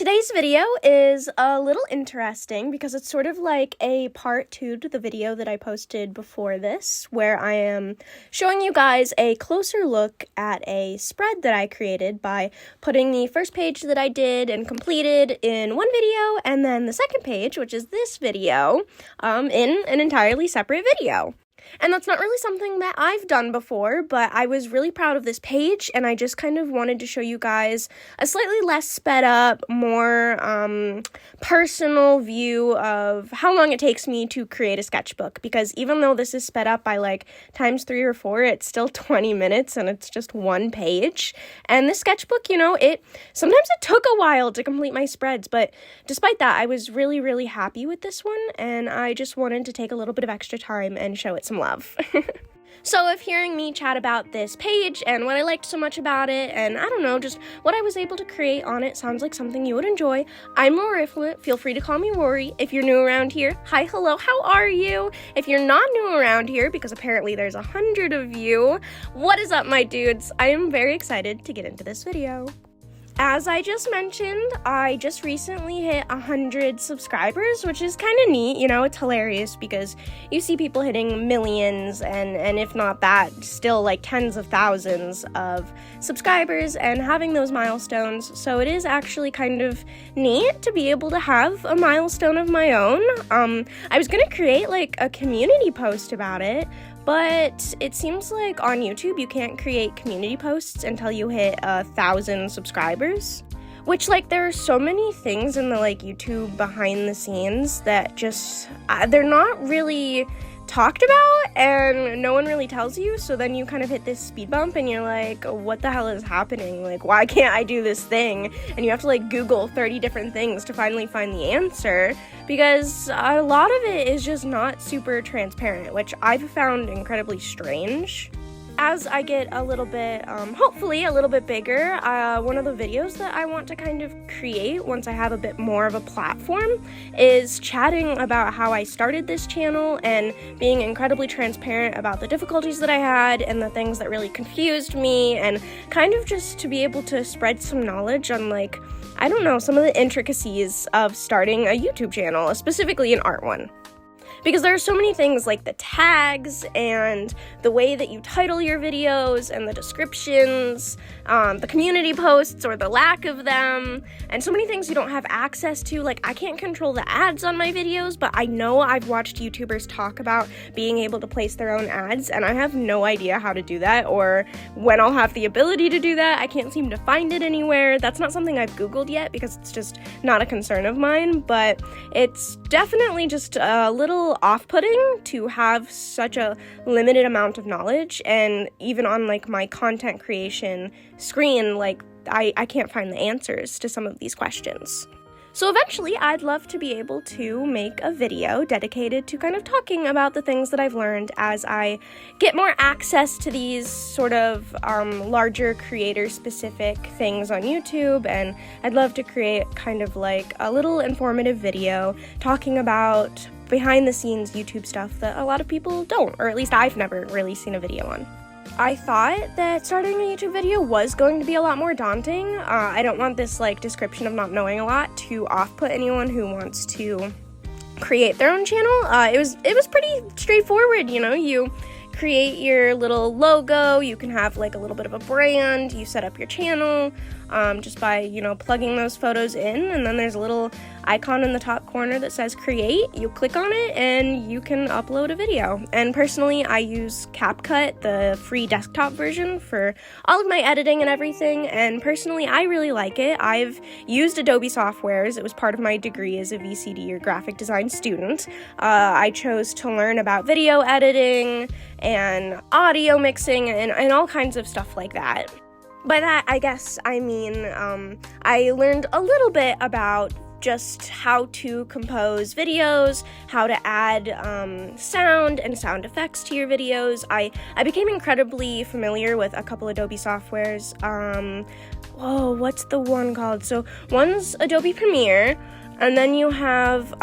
Today's video is a little interesting because it's sort of like a part 2 to the video that I posted before this, where I am showing you guys a closer look at a spread that I created by putting the first page that I did and completed in one video, and then the second page, which is this video, in an entirely separate video. And that's not really something that I've done before, but I was really proud of this page, and I just kind of wanted to show you guys a slightly less sped up, more personal view of how long it takes me to create a sketchbook, because even though this is sped up by like times 3 or 4, it's still 20 minutes and it's just one page. And this sketchbook, sometimes it took a while to complete my spreads, but despite that, I was really, really happy with this one, and I just wanted to take a little bit of extra time and show it some love. So if hearing me chat about this page and what I liked so much about it, and I don't know, just what I was able to create on it sounds like something you would enjoy, I'm Rory. Feel free to call me Rory. If you're new around here, hi, hello, how are you? If you're not new around here, because apparently there's 100 of you, what is up, my dudes? I am very excited to get into this video. As I just mentioned, I just recently hit 100 subscribers, which is kind of neat. It's hilarious because you see people hitting millions and if not that, still like tens of thousands of subscribers and having those milestones. So it is actually kind of neat to be able to have a milestone of my own. I was going to create like a community post about it, but it seems like on YouTube you can't create community posts until you hit 1,000 subscribers. Which, there are so many things in the, YouTube behind the scenes that just, they're not really talked about, and no one really tells you, so then you kind of hit this speed bump, and you're like, what the hell is happening? Why can't I do this thing? And you have to, Google 30 different things to finally find the answer, because a lot of it is just not super transparent, which I've found incredibly strange. As I get a little bit, hopefully a little bit bigger, one of the videos that I want to kind of create once I have a bit more of a platform is chatting about how I started this channel and being incredibly transparent about the difficulties that I had and the things that really confused me, and kind of just to be able to spread some knowledge on some of the intricacies of starting a YouTube channel, specifically an art one. Because there are so many things like the tags and the way that you title your videos and the descriptions, the community posts or the lack of them, and so many things you don't have access to. I can't control the ads on my videos, but I know I've watched YouTubers talk about being able to place their own ads, and I have no idea how to do that or when I'll have the ability to do that. I can't seem to find it anywhere. That's not something I've Googled yet because it's just not a concern of mine, but it's definitely just a little off-putting to have such a limited amount of knowledge, and even on my content creation screen, I can't find the answers to some of these questions. So eventually I'd love to be able to make a video dedicated to kind of talking about the things that I've learned as I get more access to these sort of larger creator-specific things on YouTube, and I'd love to create kind of a little informative video talking about behind-the-scenes YouTube stuff that a lot of people don't, or at least I've never really seen a video on. I thought that starting a YouTube video was going to be a lot more daunting. I don't want this description of not knowing a lot to off-put anyone who wants to create their own channel. It was pretty straightforward. You create your little logo, you can have a little bit of a brand, you set up your channel just by plugging those photos in, and then there's a little icon in the top corner that says create. You click on it and you can upload a video. And personally, I use CapCut, the free desktop version, for all of my editing and everything, and personally I really like it. I've used Adobe softwares. It was part of my degree as a VCD or graphic design student. I chose to learn about video editing and audio mixing and all kinds of stuff like that. By that, I guess I mean I learned a little bit about just how to compose videos, how to add sound and sound effects to your videos. I became incredibly familiar with a couple Adobe softwares. What's the one called? So one's Adobe Premiere, and then you have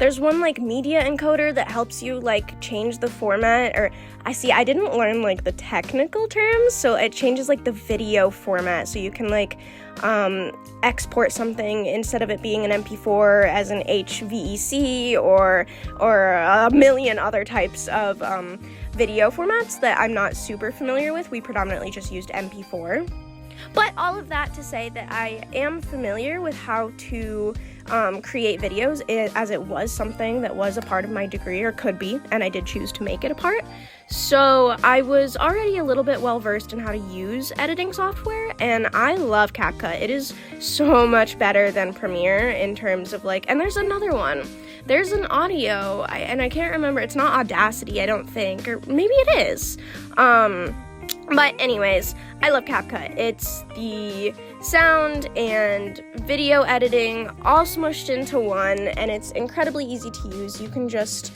There's one like media encoder that helps you like change the format, or I didn't learn like the technical terms, so it changes like the video format, so you can like export something instead of it being an MP4 as an HVEC or a million other types of video formats that I'm not super familiar with. We predominantly just used MP4. But all of that to say that I am familiar with how to create videos, as it was something that was a part of my degree, or could be, and I did choose to make it a part. So I was already a little bit well versed in how to use editing software, and I love CapCut. It is so much better than Premiere in terms of like, and there's another one. There's an audio, and I can't remember, it's not Audacity, I don't think, or maybe it is. But anyways, I love CapCut. It's the sound and video editing all smushed into one, and it's incredibly easy to use. You can just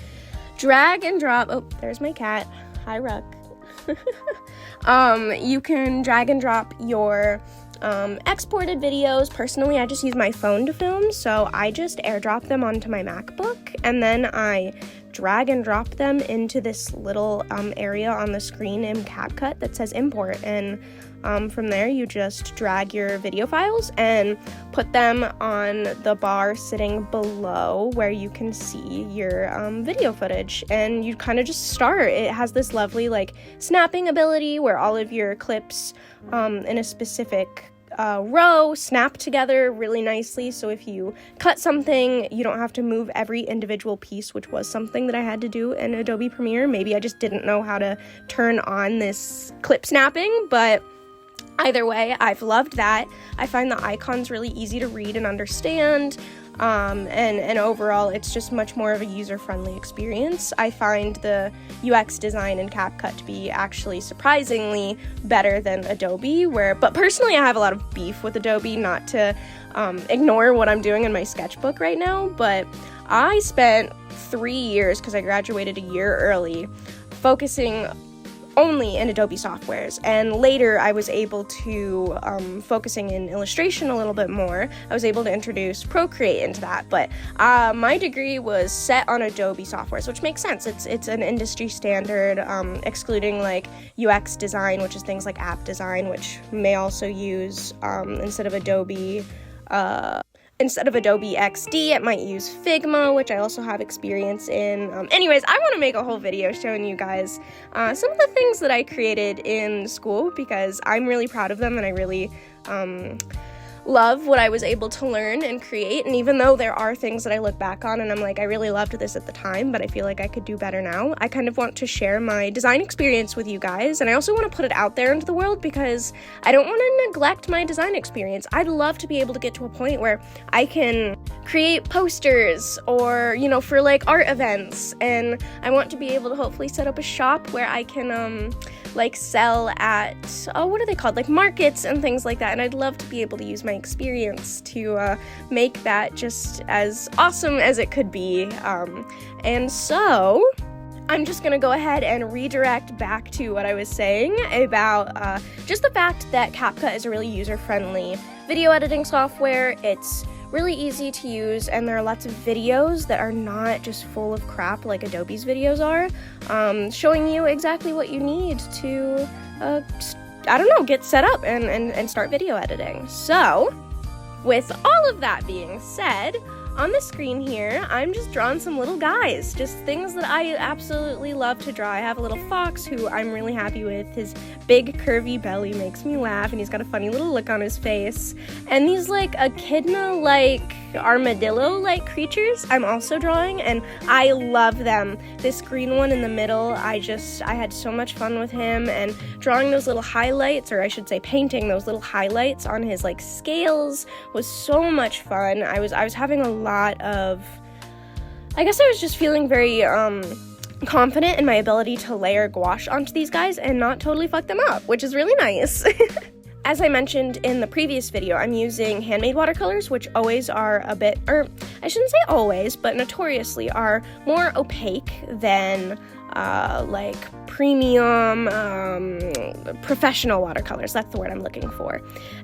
drag and drop. Oh, there's my cat. Hi, Ruck. You can drag and drop your exported videos. Personally, I just use my phone to film, so I just airdrop them onto my MacBook, and then I drag and drop them into this little area on the screen in CapCut that says import, and from there you just drag your video files and put them on the bar sitting below where you can see your video footage, and you kind of just start. It has this lovely like snapping ability where all of your clips in a specific row snap together really nicely, so if you cut something, you don't have to move every individual piece, which was something that I had to do in Adobe Premiere. Maybe I just didn't know how to turn on this clip snapping, but either way, I've loved that. I find the icons really easy to read and understand, and overall, it's just much more of a user-friendly experience. I find the UX design in CapCut to be actually surprisingly better than Adobe, but personally, I have a lot of beef with Adobe, not to ignore what I'm doing in my sketchbook right now, but I spent 3 years, because I graduated a year early, focusing only in Adobe softwares, and later I was able to, focusing in illustration a little bit more, I was able to introduce Procreate into that, but my degree was set on Adobe softwares, which makes sense. It's an industry standard, excluding like UX design, which is things like app design, which may also use, instead of Adobe XD, it might use Figma, which I also have experience in. Anyways, I want to make a whole video showing you guys some of the things that I created in school, because I'm really proud of them, and I really love what I was able to learn and create. And even though there are things that I look back on and I'm like, I really loved this at the time, but I feel like I could do better now, I kind of want to share my design experience with you guys, and I also want to put it out there into the world, because I don't want to neglect my design experience. I'd love to be able to get to a point where I can create posters, or, you know, for like art events, and I want to be able to hopefully set up a shop where I can like sell at, what are they called, like markets and things like that, and I'd love to be able to use my experience to make that just as awesome as it could be, and so I'm just gonna go ahead and redirect back to what I was saying about just the fact that CapCut is a really user-friendly video editing software. It's really easy to use, and there are lots of videos that are not just full of crap like Adobe's videos are, showing you exactly what you need to, get set up and start video editing. So, with all of that being said, on the screen here, I'm just drawing some little guys, just things that I absolutely love to draw. I have a little fox who I'm really happy with. His big curvy belly makes me laugh, and he's got a funny little look on his face. And these like echidna-like, armadillo-like creatures I'm also drawing, and I love them. This green one in the middle, I had so much fun with him, and drawing those little highlights, or I should say painting those little highlights on his like scales was so much fun. I was having a lot of, I guess I was just feeling very confident in my ability to layer gouache onto these guys and not totally fuck them up, which is really nice. As I mentioned in the previous video, I'm using handmade watercolors, which always are a bit, or I shouldn't say always, but notoriously are more opaque than like premium, professional watercolors. That's the word I'm looking for.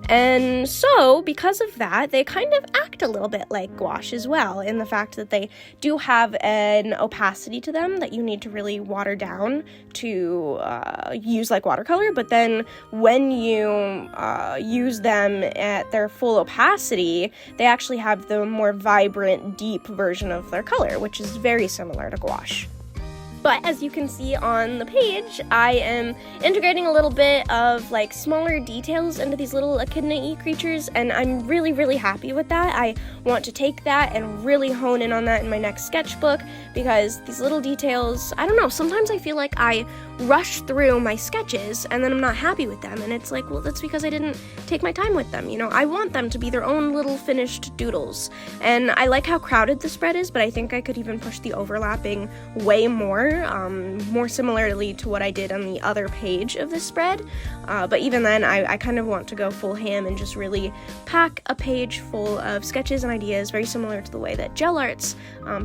And so, because of that, they kind of act a little bit like gouache as well, in the fact that they do have an opacity to them that you need to really water down to use like watercolor, but then when you use them at their full opacity, they actually have the more vibrant, deep version of their color, which is very similar to gouache. But as you can see on the page, I am integrating a little bit of like smaller details into these little echidna creatures, and I'm really, really happy with that. I want to take that and really hone in on that in my next sketchbook, because these little details, I don't know, sometimes I feel like I rush through my sketches and then I'm not happy with them, and it's like, well, that's because I didn't take my time with them, you know? I want them to be their own little finished doodles, and I like how crowded the spread is, but I think I could even push the overlapping way more similarly to what I did on the other page of this spread, but even then, I kind of want to go full ham and just really pack a page full of sketches and ideas, very similar to the way that Gel Arts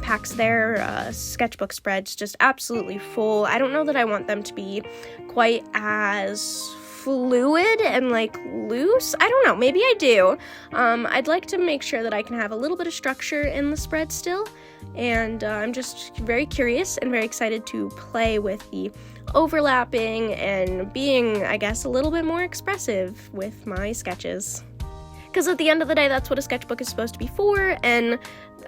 packs their sketchbook spreads, just absolutely full. I don't know that I want them to be quite as fluid and like loose. I don't know, maybe I do. I'd like to make sure that I can have a little bit of structure in the spread still, and I'm just very curious and very excited to play with the overlapping and being, I guess, a little bit more expressive with my sketches. Because at the end of the day, that's what a sketchbook is supposed to be for, and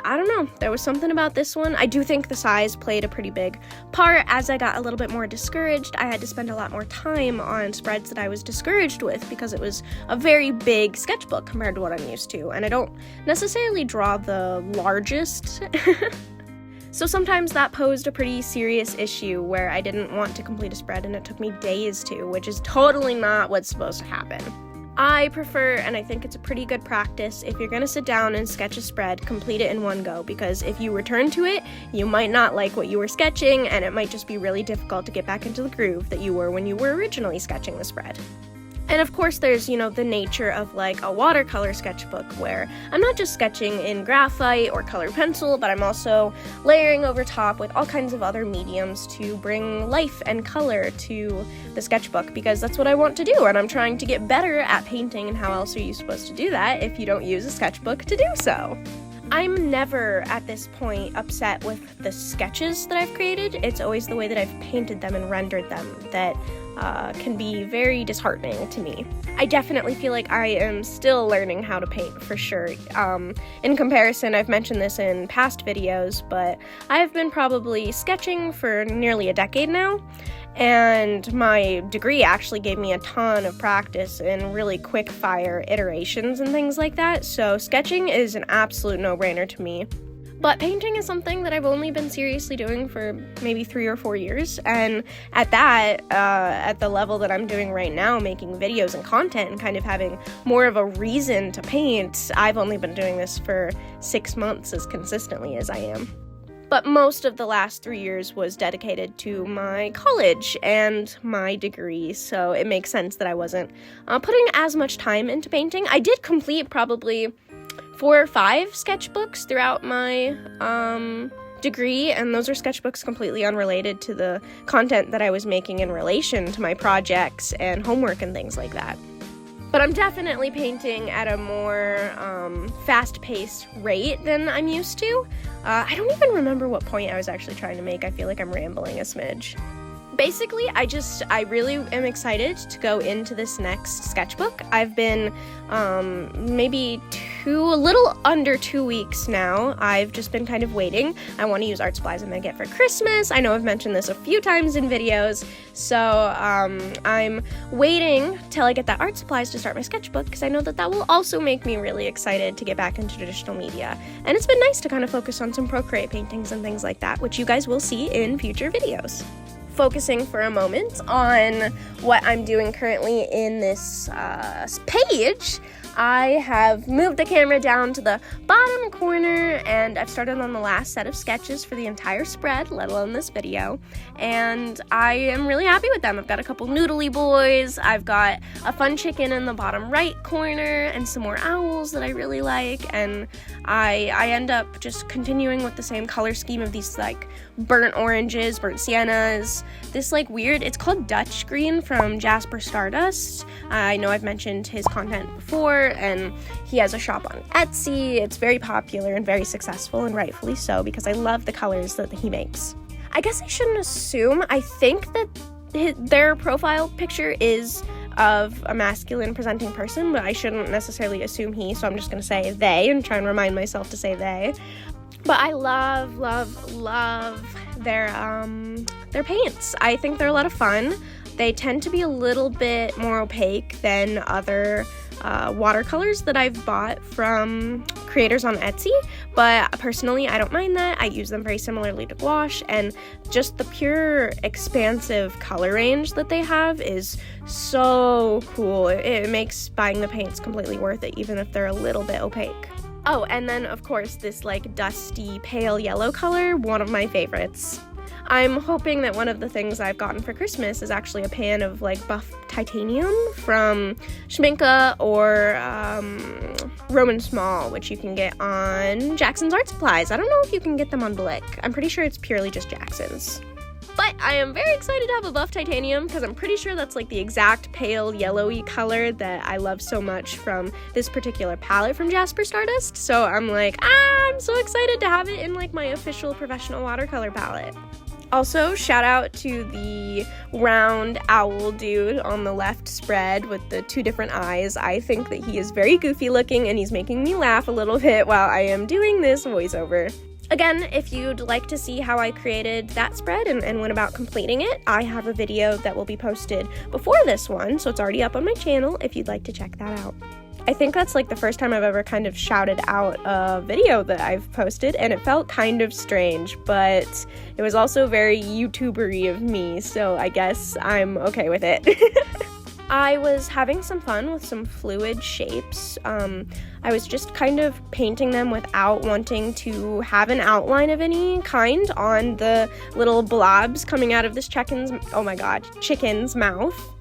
I don't know, there was something about this one. I do think the size played a pretty big part. As I got a little bit more discouraged, I had to spend a lot more time on spreads that I was discouraged with, because it was a very big sketchbook compared to what I'm used to, and I don't necessarily draw the largest. So sometimes that posed a pretty serious issue where I didn't want to complete a spread and it took me days to, which is totally not what's supposed to happen. I prefer, and I think it's a pretty good practice, if you're going to sit down and sketch a spread, complete it in one go, because if you return to it, you might not like what you were sketching, and it might just be really difficult to get back into the groove that you were when you were originally sketching the spread. And of course there's, you know, the nature of like a watercolor sketchbook, where I'm not just sketching in graphite or colored pencil, but I'm also layering over top with all kinds of other mediums to bring life and color to the sketchbook, because that's what I want to do, and I'm trying to get better at painting, and how else are you supposed to do that if you don't use a sketchbook to do so? I'm never, at this point, upset with the sketches that I've created. It's always the way that I've painted them and rendered them that can be very disheartening to me. I definitely feel like I am still learning how to paint, for sure. In comparison, I've mentioned this in past videos, but I've been probably sketching for nearly a decade now, and my degree actually gave me a ton of practice in really quick fire iterations and things like that, so sketching is an absolute no-brainer to me. But painting is something that I've only been seriously doing for maybe 3 or 4 years, and at that, at the level that I'm doing right now, making videos and content and kind of having more of a reason to paint, I've only been doing this for 6 months as consistently as I am. But most of the last 3 years was dedicated to my college and my degree, so it makes sense that I wasn't putting as much time into painting. I did complete probably 4 or 5 sketchbooks throughout my degree, and those are sketchbooks completely unrelated to the content that I was making in relation to my projects and homework and things like that. But I'm definitely painting at a more fast-paced rate than I'm used to. I don't even remember what point I was actually trying to make. I feel like I'm rambling a smidge. Basically, I really am excited to go into this next sketchbook. I've been maybe a little under 2 weeks now. I've just been kind of waiting. I want to use art supplies I'm going to get for Christmas. I know I've mentioned this a few times in videos, so I'm waiting till I get that art supplies to start my sketchbook, because I know that will also make me really excited to get back into traditional media. And it's been nice to kind of focus on some Procreate paintings and things like that, which you guys will see in future videos. Focusing for a moment on what I'm doing currently in this page, I have moved the camera down to the bottom corner, and I've started on the last set of sketches for the entire spread, let alone this video, and I am really happy with them. I've got a couple noodly boys, I've got a fun chicken in the bottom right corner, and some more owls that I really like, and I end up just continuing with the same color scheme of these like burnt oranges, burnt siennas, this like weird, it's called Dutch green from Jasper Stardust. I know I've mentioned his content before, and he has a shop on Etsy. It's very popular and very successful, and rightfully so, because I love the colors that he makes. I guess I shouldn't assume. I think that their profile picture is of a masculine presenting person, but I shouldn't necessarily assume he, so I'm just going to say they and try and remind myself to say they. But I love their paints. I think they're a lot of fun. They tend to be a little bit more opaque than other watercolors that I've bought from creators on Etsy, but personally I don't mind that. I use them very similarly to gouache, and just the pure expansive color range that they have is so cool. It makes buying the paints completely worth it, even if they're a little bit opaque. Oh, and then of course this like dusty pale yellow color, one of my favorites. I'm hoping that one of the things I've gotten for Christmas is actually a pan of like buff titanium from Schminke or Roman Small, which you can get on Jackson's Art Supplies. I don't know if you can get them on Blick. I'm pretty sure it's purely just Jackson's. But I am very excited to have a buff titanium because I'm pretty sure that's like the exact pale yellowy color that I love so much from this particular palette from Jasper Stardust. So I'm like, I'm so excited to have it in like my official professional watercolor palette. Also, shout out to the round owl dude on the left spread with the two different eyes. I think that he is very goofy looking and he's making me laugh a little bit while I am doing this voiceover. Again, if you'd like to see how I created that spread and went about completing it, I have a video that will be posted before this one, so it's already up on my channel if you'd like to check that out. I think that's like the first time I've ever kind of shouted out a video that I've posted, and it felt kind of strange, but it was also very YouTuber-y of me, so I guess I'm okay with it. I was having some fun with some fluid shapes. I was just kind of painting them without wanting to have an outline of any kind on the little blobs coming out of this chicken's mouth.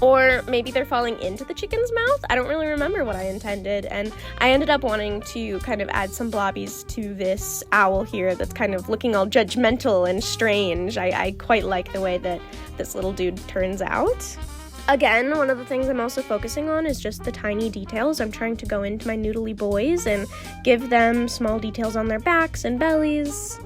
Or maybe they're falling into the chicken's mouth. I don't really remember what I intended, and I ended up wanting to kind of add some blobbies to this owl here that's kind of looking all judgmental and strange. I quite like the way that this little dude turns out. Again, one of the things I'm also focusing on is just the tiny details. I'm trying to go into my noodly boys and give them small details on their backs and bellies.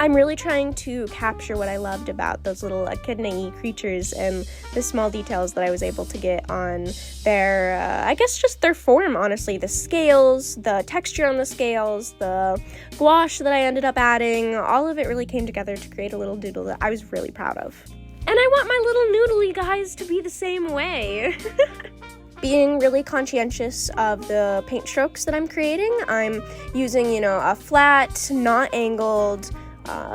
I'm really trying to capture what I loved about those little echidna creatures and the small details that I was able to get on their, I guess just their form, honestly. The scales, the texture on the scales, the gouache that I ended up adding, all of it really came together to create a little doodle that I was really proud of. And I want my little noodly guys to be the same way. Being really conscientious of the paint strokes that I'm creating, I'm using, a flat, not angled,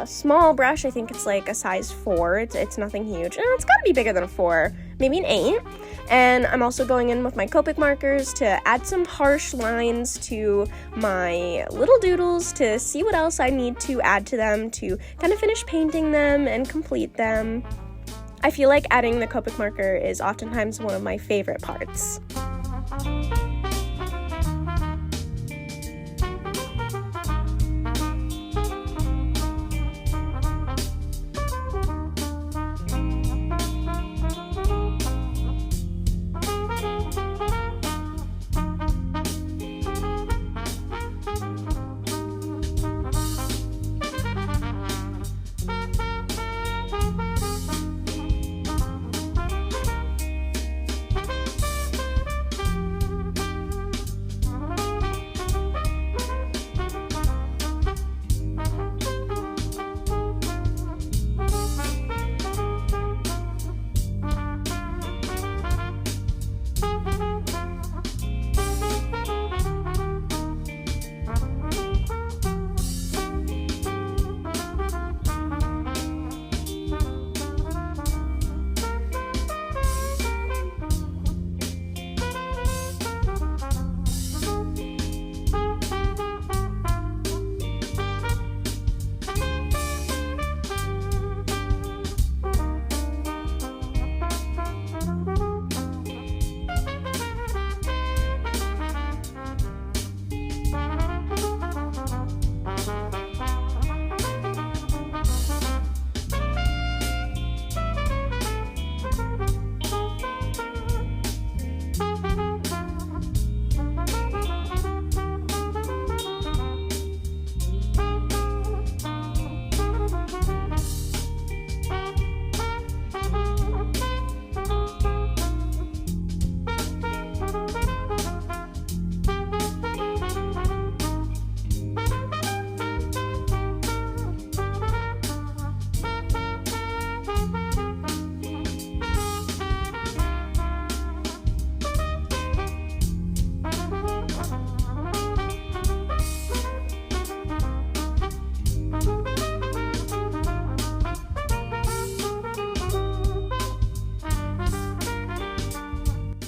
small brush. I think it's like a size 4. It's nothing huge. It's gotta be bigger than a 4, maybe an 8. And I'm also going in with my Copic markers to add some harsh lines to my little doodles to see what else I need to add to them to kind of finish painting them and complete them. I feel like adding the Copic marker is oftentimes one of my favorite parts.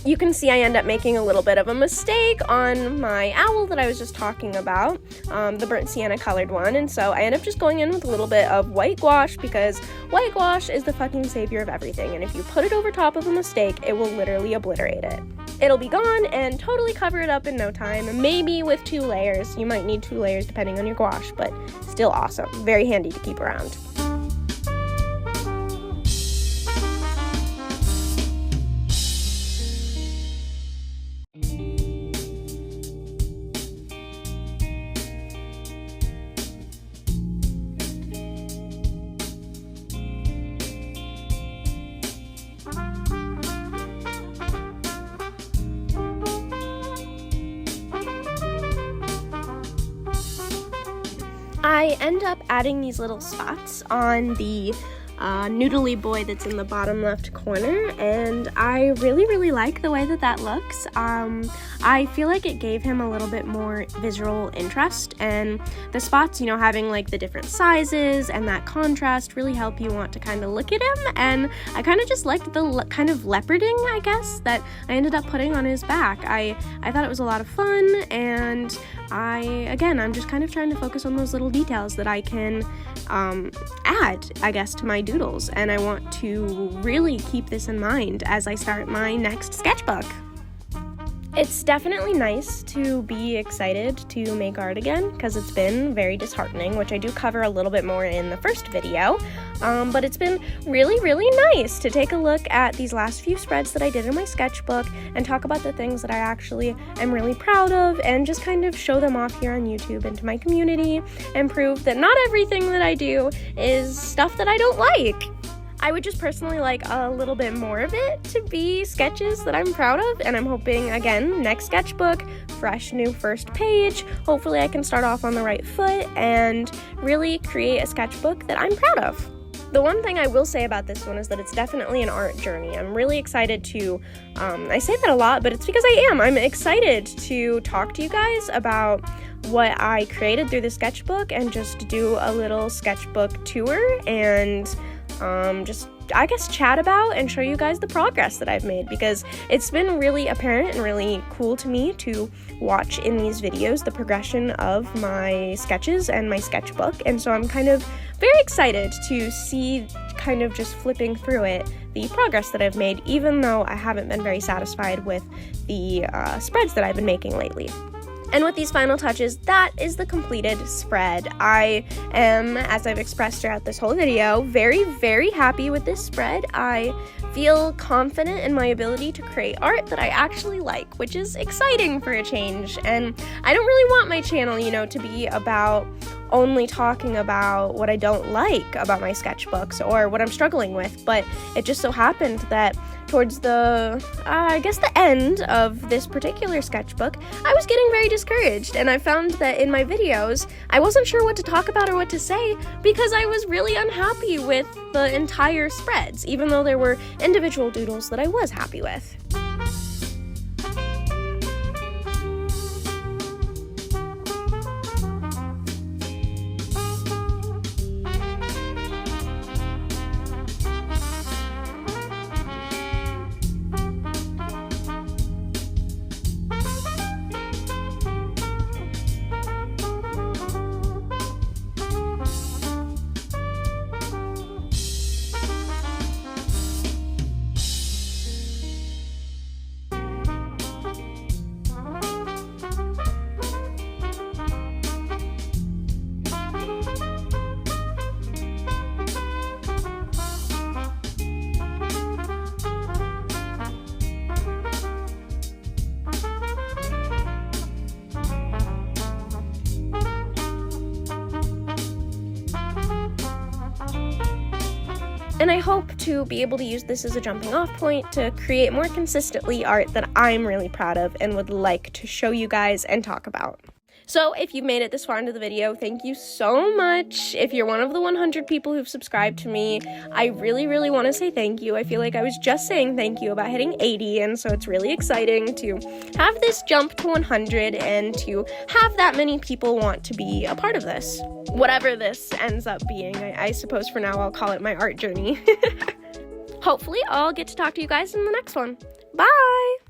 You can see I end up making a little bit of a mistake on my owl that I was just talking about, the burnt sienna colored one, and so I end up just going in with a little bit of white gouache because white gouache is the fucking savior of everything, and if you put it over top of a mistake, it will literally obliterate it. It'll be gone and totally cover it up in no time, maybe with 2 layers. You might need 2 layers depending on your gouache, but still awesome. Very handy to keep around. I end up adding these little spots on the noodly boy that's in the bottom left corner, and I really like the way that looks. I feel like it gave him a little bit more visual interest, and the spots, you know, having like the different sizes and that contrast really help you want to kind of look at him, and I kind of just liked the kind of leoparding, I guess, that I ended up putting on his back. I thought it was a lot of fun, and I'm just kind of trying to focus on those little details that I can add, I guess, to my doodles, and I want to really keep this in mind as I start my next sketchbook. It's definitely nice to be excited to make art again, because it's been very disheartening, which I do cover a little bit more in the first video, but it's been really nice to take a look at these last few spreads that I did in my sketchbook and talk about the things that I actually am really proud of, and just kind of show them off here on YouTube and to my community, and prove that not everything that I do is stuff that I don't like. I would just personally like a little bit more of it to be sketches that I'm proud of, and I'm hoping, again, next sketchbook, fresh new first page, hopefully I can start off on the right foot and really create a sketchbook that I'm proud of. The one thing I will say about this one is that it's definitely an art journey. I'm really excited to, I say that a lot, but it's because I'm excited to talk to you guys about what I created through the sketchbook and just do a little sketchbook tour and just, I guess, chat about and show you guys the progress that I've made, because it's been really apparent and really cool to me to watch in these videos the progression of my sketches and my sketchbook, and so I'm kind of very excited to see, kind of just flipping through it, the progress that I've made, even though I haven't been very satisfied with the spreads that I've been making lately. And with these final touches, that is the completed spread. I am, as I've expressed throughout this whole video, very happy with this spread. I feel confident in my ability to create art that I actually like, which is exciting for a change. And I don't really want my channel, you know, to be about only talking about what I don't like about my sketchbooks or what I'm struggling with, but it just so happened that towards the, the end of this particular sketchbook, I was getting very discouraged, and I found that in my videos, I wasn't sure what to talk about or what to say because I was really unhappy with the entire spreads, even though there were individual doodles that I was happy with. And I hope to be able to use this as a jumping off point to create more consistently art that I'm really proud of and would like to show you guys and talk about. So if you've made it this far into the video, thank you so much. If you're one of the 100 people who've subscribed to me, I really want to say thank you. I feel like I was just saying thank you about hitting 80, and so it's really exciting to have this jump to 100 and to have that many people want to be a part of this. Whatever this ends up being, I suppose for now I'll call it my art journey. Hopefully I'll get to talk to you guys in the next one. Bye!